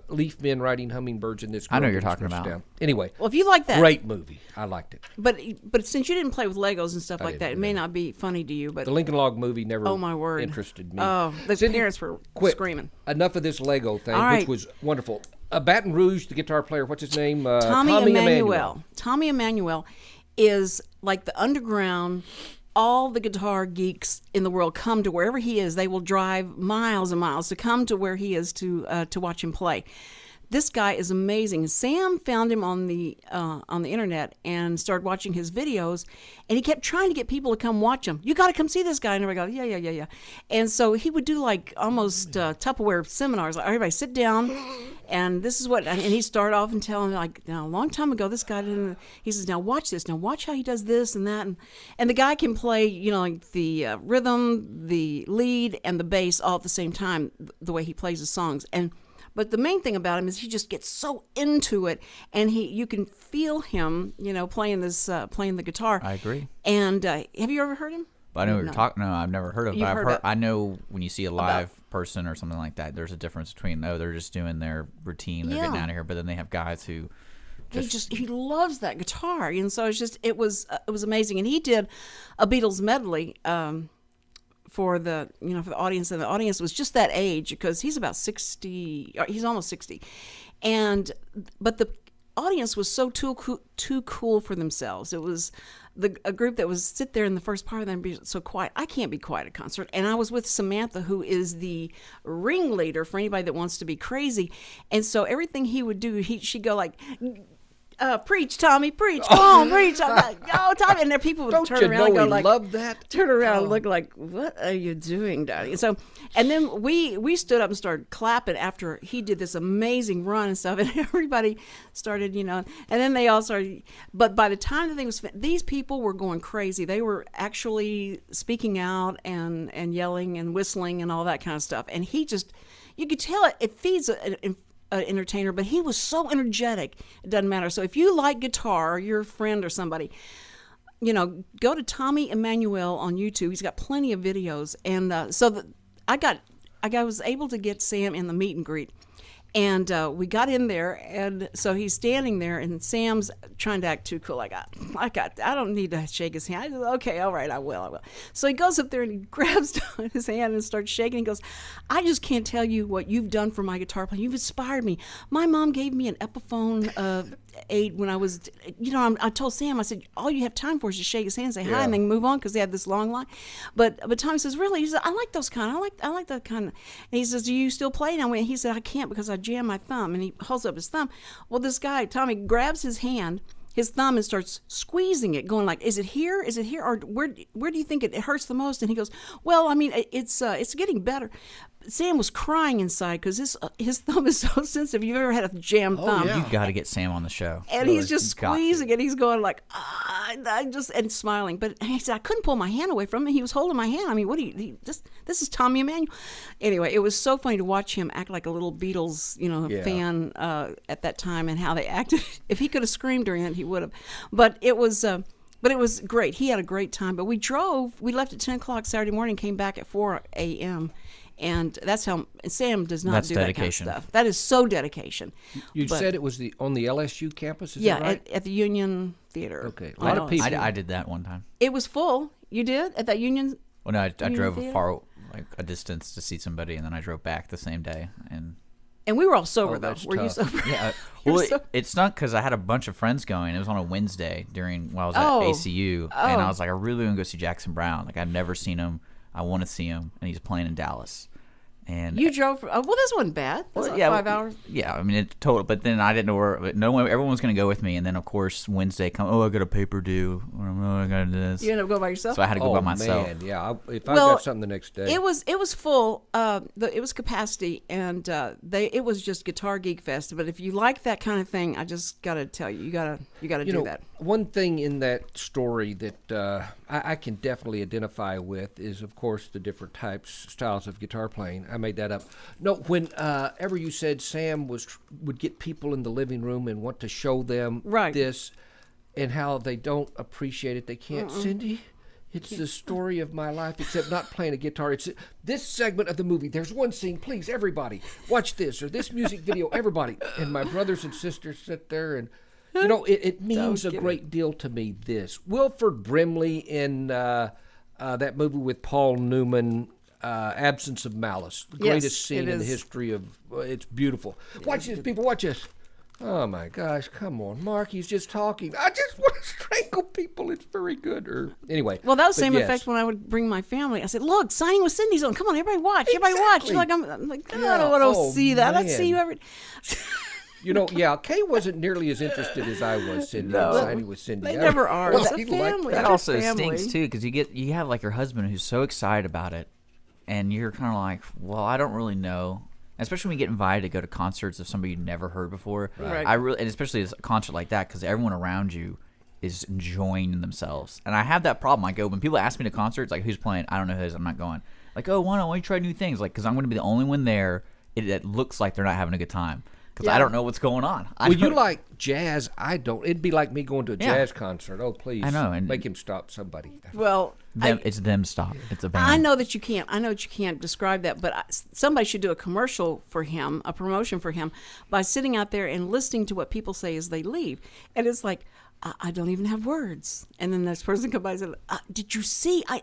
leaf men riding hummingbirds in this. I know girl you're gets talking pushed about. Down. Anyway, well, if you like that, great movie. I liked it. But since you didn't play with Legos and stuff like that, it may not be funny to you. But the Lincoln Log movie never. Oh my word. Interested me. Oh, the Cindy, parents were screaming. Enough of this Lego thing, All right. which was wonderful. Baton Rouge, the guitar player. What's his name? Tommy Emmanuel. Tommy Emmanuel is like the underground. All the guitar geeks in the world come to wherever he is. They will drive miles and miles to come to where he is to watch him play. This guy is amazing. Sam found him on the internet and started watching his videos, and he kept trying to get people to come watch him. You got to come see this guy. And everybody goes, yeah. And so he would do like almost Tupperware seminars. Like, everybody sit down, and this is what. And he started off and telling like, now a long time ago, this guy didn't. He says, now watch this. Now watch how he does this and that. And the guy can play, like the rhythm, the lead, and the bass all at the same time. The way he plays his songs. But the main thing about him is he just gets so into it, and you can feel him, playing the guitar. I agree. And have you ever heard him? But I know what you're talking. No, I've never heard of. You've But heard of- I know when you see a live person or something like that, there's a difference between they're just doing their routine, they're getting out of here, but then they have guys who. He loves that guitar, and so it was amazing. And he did a Beatles medley. For the audience, and the audience was just that age because he's about 60. He's almost 60, but the audience was so too cool for themselves. It was a group that was sit there in the first part of them be so quiet. I can't be quiet at a concert, and I was with Samantha, who is the ringleader for anybody that wants to be crazy, and so everything he would do, she'd go like. Preach, Tommy, preach. Come on, preach. I'm like, oh, Tommy. And there people would turn around and go like, love that? Turn around and look like, what are you doing, Daddy? So, and then we stood up and started clapping after he did this amazing run and stuff. And everybody started, and then they all started. But by the time the thing was finished, these people were going crazy. They were actually speaking out and yelling and whistling and all that kind of stuff. And he just, you could tell it feeds an entertainer, but he was so energetic. It doesn't matter. So if you like guitar, or you're a friend or somebody, go to Tommy Emmanuel on YouTube. He's got plenty of videos, and I was able to get Sam in the meet and greet. And we got in there, and so he's standing there, and Sam's trying to act too cool. I don't need to shake his hand. I said, okay, all right, I will. So he goes up there and he grabs his hand and starts shaking. He goes, I just can't tell you what you've done for my guitar playing. You've inspired me. My mom gave me an Epiphone aid when I was, I told Sam, I said, all you have time for is to shake his hand and say hi and then move on because they had this long line. But Tommy says, really? He says, I like those kind. I like that kind. And he says, do you still play? And he said, I can't because I jammed my thumb. And he holds up his thumb. Well, this guy, Tommy, grabs his hand his thumb and starts squeezing it, going like, "Is it here? Is it here? Or where do you think it hurts the most?" And he goes, "Well, I mean, it's getting better." Sam was crying inside because his thumb is so sensitive. You've ever had a jammed thumb? You got to get Sam on the show. And he's just squeezing it. He's going like, and smiling. But he said, I couldn't pull my hand away from him. He was holding my hand. I mean, this is Tommy Emmanuel. Anyway, it was so funny to watch him act like a little Beatles, fan at that time, and how they acted. If he could have screamed during it, he would have. But it was great. He had a great time. But we left at 10 o'clock Saturday morning, came back at 4 a.m., and that's how Sam does not do dedication. That kind of stuff. That is so dedication. You said it was on the LSU campus, is that yeah, right? at the Union Theater. Okay, a lot of people. I did that one time. It was full. You did at that Union? Well, no, I drove Theater? a distance to see somebody, and then I drove back the same day. And we were all sober, though. that's Were you tough. sober? Yeah. Well, it's not because I had a bunch of friends going. It was on a Wednesday while I was at ACU, and I was like, I really want to go see Jackson Brown. Like, I've never seen him. I want to see him, and he's playing in Dallas. And you drove. Well, this wasn't bad. That's like 5 hours. Yeah, I mean, it's total. But then I didn't know where. Everyone was going to go with me, and then of course Wednesday come. Oh, I got a paper due. I got this. You ended up going by yourself. So I had to go by myself. Man, yeah. If I got something the next day, it was full. It was capacity, and it was just Guitar Geek Fest. But if you like that kind of thing, I just got to tell you, you got to do that. One thing in that story that I can definitely identify with is, of course, the different styles of guitar playing. I made that up. No, whenever you said Sam would get people in the living room and want to show them this, and how they don't appreciate it, they can't. Cindy, it's the story of my life, except not playing a guitar. It's this segment of the movie. There's one scene. Please, everybody, watch this, or this music video. Everybody, and my brothers and sisters sit there and. It means a great deal to me. This Wilford Brimley in that movie with Paul Newman, Absence of Malice, the greatest scene in the history of. It's beautiful. Watch this, people. Watch this. Oh my gosh! Come on, Mark. He's just talking. I just want to strangle people. It's very good. Anyway. Well, that was the same effect when I would bring my family. I said, "Look, Signing with Cindy's on. Come on, everybody watch. Everybody watch." You're like, I'm like, I don't want to see that. I see you every. Kay wasn't nearly as interested as I was, Cindy. Signing with Cindy. They never are. It's a family. That also stinks too, because you have like your husband who's so excited about it, and you're kind of like, well, I don't really know. Especially when you get invited to go to concerts of somebody you've never heard before. Right. And especially a concert like that, because everyone around you is enjoying themselves. And I have that problem. I go, when people ask me to concerts, like, who's playing? I don't know who it is. I'm not going. Like, oh, why don't you try new things? Like, because I'm going to be the only one there. It looks like they're not having a good time. Because I don't know what's going on. You like jazz? I don't. It'd be like me going to a jazz concert. Oh, please. I know. And make him stop, somebody. Well, it's them stop. It's a band. I know that you can't. I know that you can't describe that, but somebody should do a commercial for him, a promotion for him, by sitting out there and listening to what people say as they leave. And it's like, I don't even have words. And then this person comes by and says, did you see? I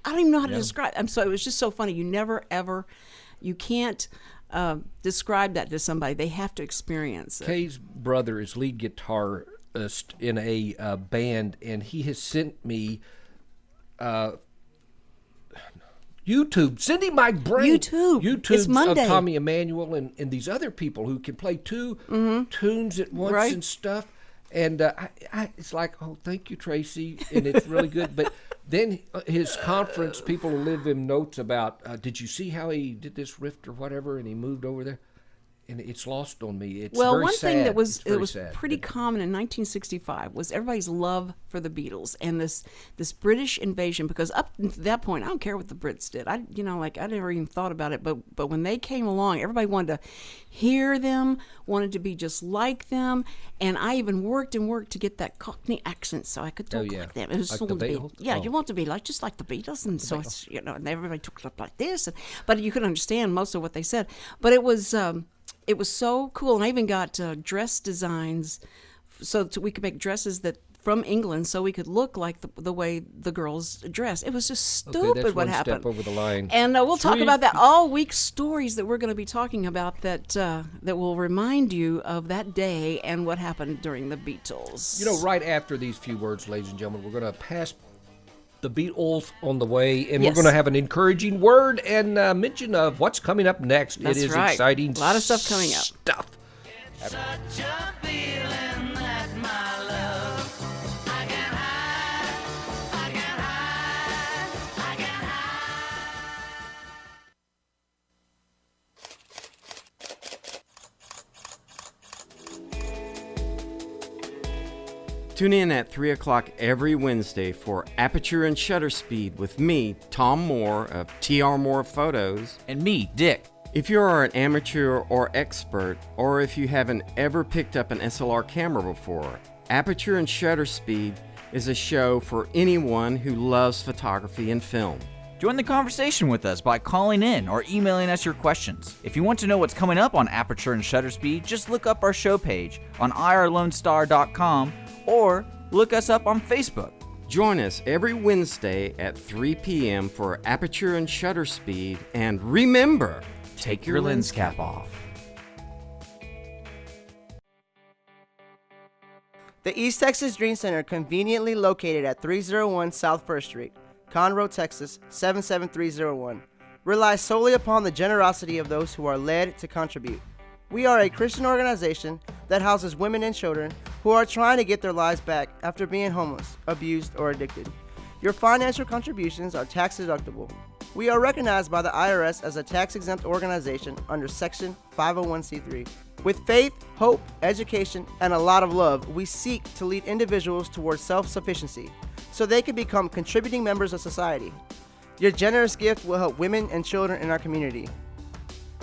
don't even know how to describe. So it was just so funny. You never, ever, you can't describe that to somebody. They have to experience it. Kay's brother is lead guitarist in a band, and he has sent me YouTube. Cindy, my brain. YouTube. It's Monday. Of Tommy Emmanuel and these other people who can play two tunes at once and stuff. And it's like, oh, thank you, Tracy, and it's really good. But then his conference, people will leave him notes about, did you see how he did this riff or whatever, and he moved over there? And it's lost on me. It's very one sad. thing that was sad. pretty common in 1965 was everybody's love for the Beatles and this British invasion. Because up to that point, I don't care what the Brits did. I never even thought about it. But when they came along, everybody wanted to hear them, wanted to be just like them, and I even worked to get that Cockney accent so I could talk like them. It was like so the to be, Beatles? you want to be just like the Beatles, and so it's and everybody took it up like this. But you could understand most of what they said. But it was. It was so cool, and I even got dress designs so we could make dresses from England, so we could look like the way the girls dress. It was just stupid that's what one happened. Step over the line. And we'll talk about that all week. Stories that we're going to be talking about that will remind you of that day and what happened during the Beatles. Right after these few words, ladies and gentlemen, we're going to pass the Beatles on the way, and Yes. we're going to have an encouraging word and mention of what's coming up next. That's it is right. exciting. A lot of stuff coming up. Stuff. Such a feeling that my love Tune in at 3 o'clock every Wednesday for Aperture and Shutter Speed with me, Tom Moore of TR Moore Photos. And me, Dick. If you are an amateur or expert, or if you haven't ever picked up an SLR camera before, Aperture and Shutter Speed is a show for anyone who loves photography and film. Join the conversation with us by calling in or emailing us your questions. If you want to know what's coming up on Aperture and Shutter Speed, just look up our show page on irlonestar.com or look us up on Facebook. Join us every Wednesday at 3 p.m. for Aperture and Shutter Speed, and remember, take your lens cap off. The East Texas Dream Center, conveniently located at 301 South 1st Street, Conroe, Texas 77301, relies solely upon the generosity of those who are led to contribute. We are a Christian organization that houses women and children who are trying to get their lives back after being homeless, abused, or addicted. Your financial contributions are tax deductible. We are recognized by the IRS as a tax-exempt organization under Section 501c3. With faith, hope, education, and a lot of love, we seek to lead individuals towards self-sufficiency so they can become contributing members of society. Your generous gift will help women and children in our community.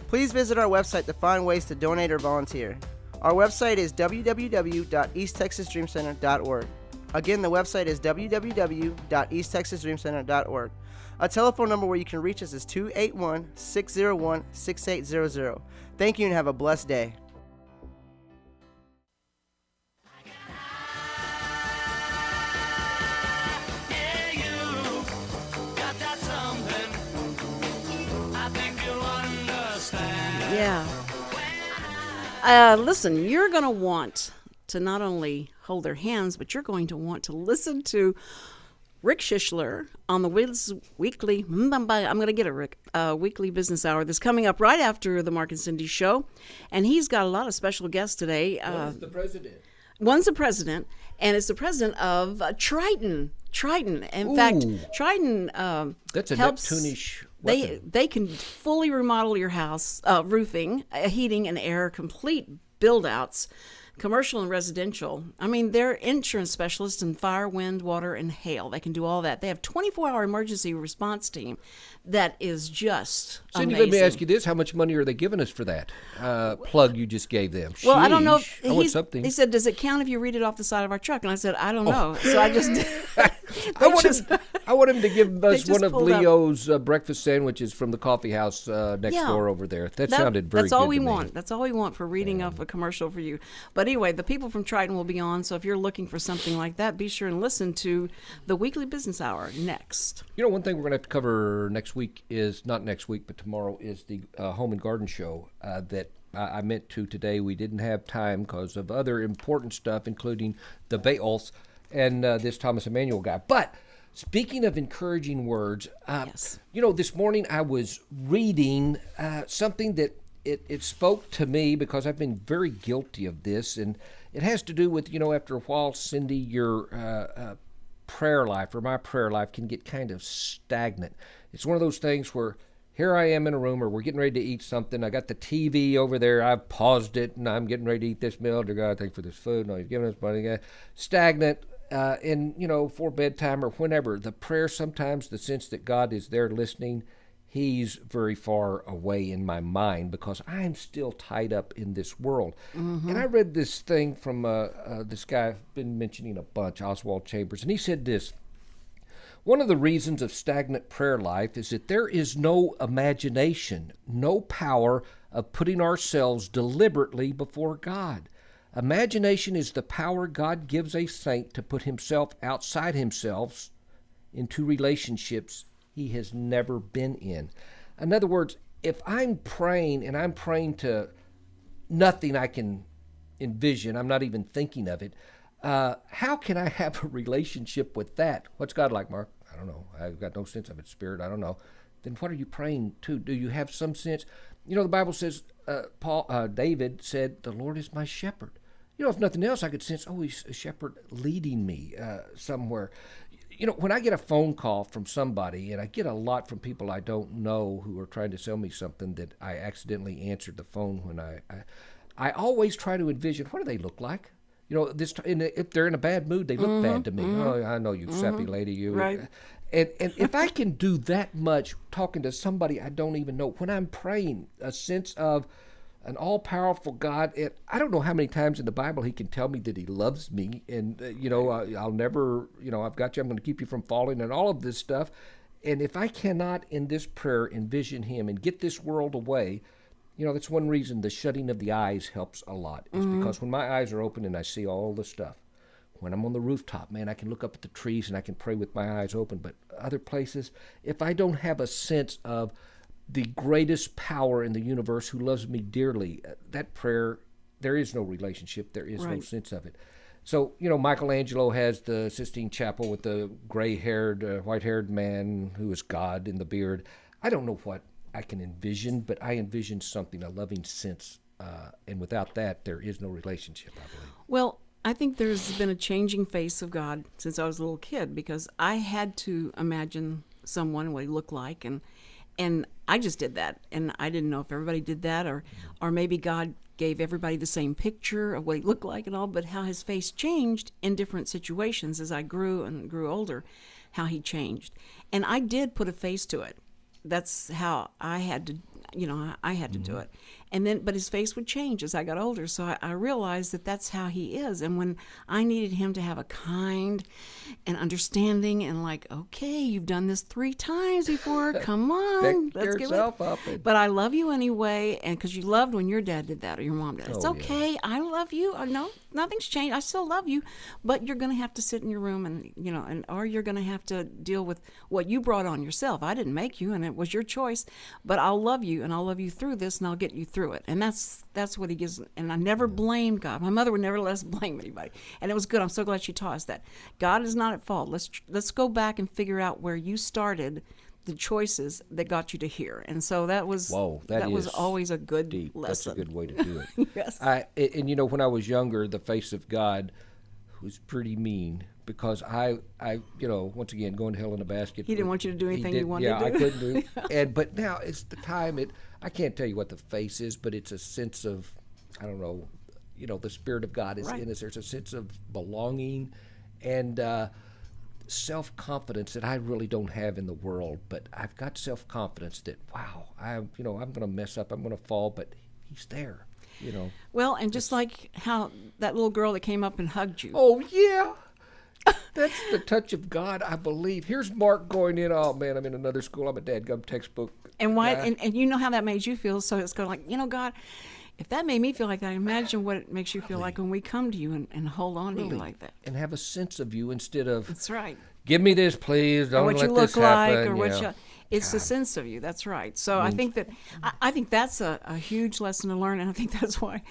Please visit our website to find ways to donate or volunteer. Our website is www.easttexasdreamcenter.org. Again, the website is www.easttexasdreamcenter.org. A telephone number where you can reach us is 281-601-6800. Thank you and have a blessed day. Yeah. Listen, you're going to want to not only hold their hands, but you're going to want to listen to Rick Shishler on the weekly, I'm going to get it, Rick, weekly business hour that's coming up right after the Mark and Cindy show. And he's got a lot of special guests today. One's the president. One's the president, and it's the president of Triton. In fact, Triton that's a helps. Neptune-ish They can fully remodel your house, roofing, heating, and air, complete build-outs, commercial and residential. I mean, they're insurance specialists in fire, wind, water, and hail. They can do all that. They have 24-hour emergency response team that is just Cindy, amazing. let me ask you this. How much money are they giving us for that plug you just gave them? Well, I don't know. If I want something. He said, does it count if you read it off the side of our truck? And I said, I don't know. So I just... I want him to give us one of pulled up. Leo's breakfast sandwiches from the coffee house next door over there. That sounded very good. That's all we to me. want. That's all we want for reading off a commercial for you. But anyway, the people from Triton will be on. So if you're looking for something like that, be sure and listen to the weekly business hour next. You know, one thing we're going to have to cover next week is, not next week, but tomorrow, is the Home and Garden Show that I meant to today. We didn't have time because of other important stuff, including the Beatles and this Thomas Emmanuel guy. But speaking of encouraging words, you know, this morning I was reading something that it spoke to me because I've been very guilty of this, and it has to do with, you know, after a while, Cindy, your prayer life or my prayer life can get kind of stagnant. It's one of those things where here I am in a room, or we're getting ready to eat something. I got the TV over there. I've paused it, and I'm getting ready to eat this meal. Dear God, thank you for this food. No, He's giving us money. Stagnant. And, you know, for bedtime or whenever, the prayer, sometimes the sense that God is there listening, He's very far away in my mind because I'm still tied up in this world. Mm-hmm. And I read this thing from this guy I've been mentioning a bunch, Oswald Chambers, and he said this: one of the reasons of stagnant prayer life is that there is no imagination, no power of putting ourselves deliberately before God. Imagination is the power God gives a saint to put himself outside himself into relationships he has never been in. In other words, if I'm praying and I'm praying to nothing I can envision, I'm not even thinking of it, how can I have a relationship with that? What's God like, Mark? I don't know. I've got no sense of it. Spirit, I don't know. Then what are you praying to? Do you have some sense? You know, the Bible says, David said, the Lord is my shepherd. You know, if nothing else, I could sense, he's a shepherd leading me somewhere. You know, when I get a phone call from somebody, and I get a lot from people I don't know who are trying to sell me something that I accidentally answered the phone when I always try to envision, what do they look like? if they're in a bad mood, they look bad to me. Oh, I know you, sappy lady, you. Right. And if I can do that much talking to somebody I don't even know, when I'm praying, a sense of an all-powerful God, and I don't know how many times in the Bible he can tell me that he loves me, and, I'll never, I've got you, I'm going to keep you from falling, and all of this stuff. And if I cannot, in this prayer, envision him and get this world away, that's one reason the shutting of the eyes helps a lot. It's because when my eyes are open and I see all the stuff, when I'm on the rooftop, man, I can look up at the trees and I can pray with my eyes open. But other places, if I don't have a sense of the greatest power in the universe who loves me dearly, that prayer, there is no relationship. There is no sense of it. So, Michelangelo has the Sistine Chapel with the gray-haired, white-haired man who is God in the beard. I don't know what I can envision, but I envision something, a loving sense. And without that, there is no relationship, I believe. Well, I think there's been a changing face of God since I was a little kid, because I had to imagine someone, what he looked like, and I just did that, and I didn't know if everybody did that, or maybe God gave everybody the same picture of what he looked like and all, but how his face changed in different situations as I grew and grew older, how he changed. And I did put a face to it. That's how I had to, I had to do it. And then, but his face would change as I got older. So I realized that that's how he is. And when I needed him to have a kind and understanding and like, okay, you've done this 3 times before. Come on, let's get yourself up. But I love you anyway. And because you loved when your dad did that or your mom did. It's okay. Yeah. I love you. No, nothing's changed. I still love you. But you're going to have to sit in your room and, or you're going to have to deal with what you brought on yourself. I didn't make you and it was your choice. But I'll love you and I'll love you through this and I'll get you through it. And that's what he gives. And I never blamed God. My mother would never let us blame anybody, and it was good. I'm so glad she taught us that God is not at fault. Let's go back and figure out where you started, the choices that got you to here. And so that was that was always a good deep lesson. That's a good way to do it. Yes. And when I was younger, the face of God was pretty mean. Because I, once again, going to hell in a basket. He didn't want you to do anything you wanted to do. Yeah, I couldn't do. But now it's the time. I can't tell you what the face is, but it's a sense of, I don't know, the Spirit of God is in us. There's a sense of belonging and self-confidence that I really don't have in the world. But I've got self-confidence that, wow, I'm going to mess up, I'm going to fall, but He's there. Well, and just like how that little girl that came up and hugged you. Oh yeah. That's the touch of God, I believe. Here's Mark going in. Oh, man, I'm in another school. I'm a dadgum textbook. And why? And you know how that made you feel. So it's going like, God, if that made me feel like that, imagine what it makes you feel like when we come to you and hold on to you like that. And have a sense of you instead of, that's right. Give me this, please. Don't or what let you this look happen. like, or what you. It's the sense of you. That's right. So I think that's a huge lesson to learn, and I think that's why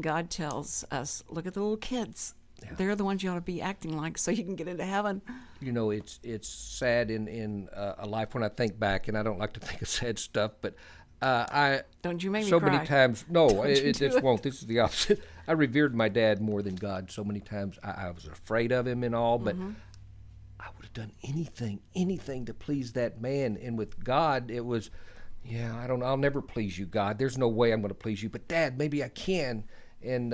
God tells us, look at the little kids. Yeah. They're the ones you ought to be acting like so you can get into heaven. It's sad in a life when I think back, and I don't like to think of sad stuff, but don't you make me so cry. many times. No, it won't. This is the opposite. I revered my dad more than God so many times. I was afraid of him and all, but I would have done anything to please that man. And with God, it was, I'll never please you, God. There's no way I'm going to please you, but Dad, maybe I can. And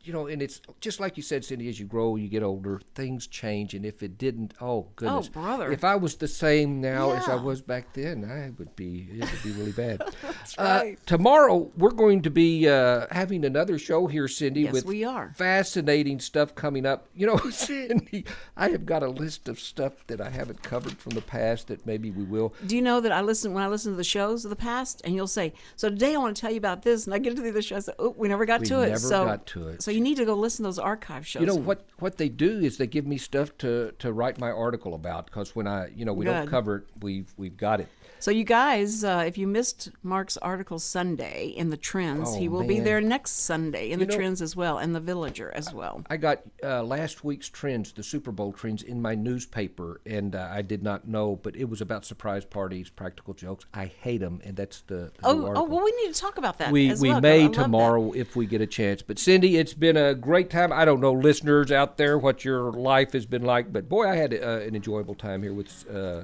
and it's just like you said, Cindy, as you grow, you get older, things change. And if it didn't, oh, goodness. Oh, brother. If I was the same now as I was back then, it would be really bad. That's right. Tomorrow, we're going to be having another show here, Cindy, yes, with we are. Fascinating stuff coming up. Cindy, I have got a list of stuff that I haven't covered from the past that maybe we will. Do you know that when I listen to the shows of the past, and you'll say, so today I want to tell you about this, and I get to the other show, I say, oh, we never got to it. So you need to go listen to those archive shows. What they do is they give me stuff to write my article about, because when we don't cover it, we've got it. So you guys, if you missed Mark's article Sunday in the Trends, he will be there next Sunday in the Trends as well, and the Villager as well. I got last week's Trends, the Super Bowl Trends, in my newspaper, and I did not know, but it was about surprise parties, practical jokes. I hate them, and that's the new article. Well, we need to talk about that. We well, may tomorrow if we get a chance. But Cindy, it's been a great time. I don't know, listeners out there, what your life has been like, but boy, I had an enjoyable time here with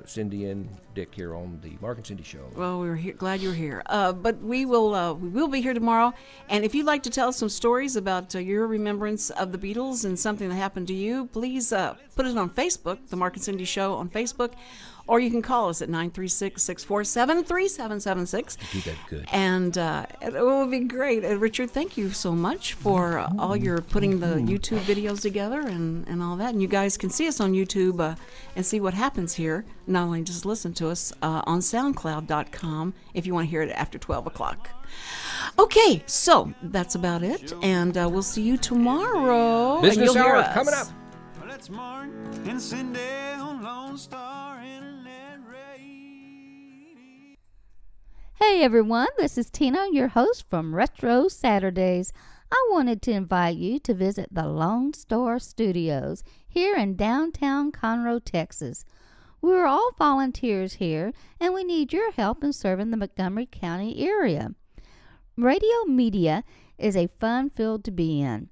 Cindy and Dick here on the the Mark and Cindy Show. Well, we're glad you're here. But we will be here tomorrow. And if you'd like to tell us some stories about your remembrance of the Beatles and something that happened to you, please put it on Facebook, the Mark and Cindy Show on Facebook. Or you can call us at 936-647-3776. You do that good. And it will be great. Richard, thank you so much for all your putting the YouTube videos together and all that. And you guys can see us on YouTube and see what happens here. Not only just listen to us on SoundCloud.com if you want to hear it after 12 o'clock. Okay, so that's about it. And we'll see you tomorrow. Business hour coming up. Let's Mark and Cindy on Lone Star Internet Radio. Hey everyone, this is Tina, your host from Retro Saturdays. I wanted to invite you to visit the Lone Star Studios here in downtown Conroe, Texas. We're all volunteers here, and we need your help in serving the Montgomery County area. Radio media is a fun field to be in.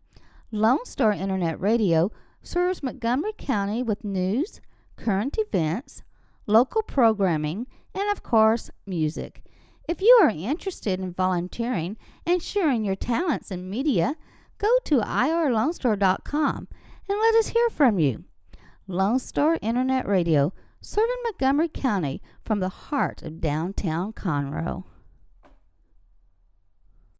Lone Star Internet Radio serves Montgomery County with news, current events, local programming, and of course, music. If you are interested in volunteering and sharing your talents in media, go to irlonestar.com and let us hear from you. Lone Star Internet Radio, serving Montgomery County from the heart of downtown Conroe.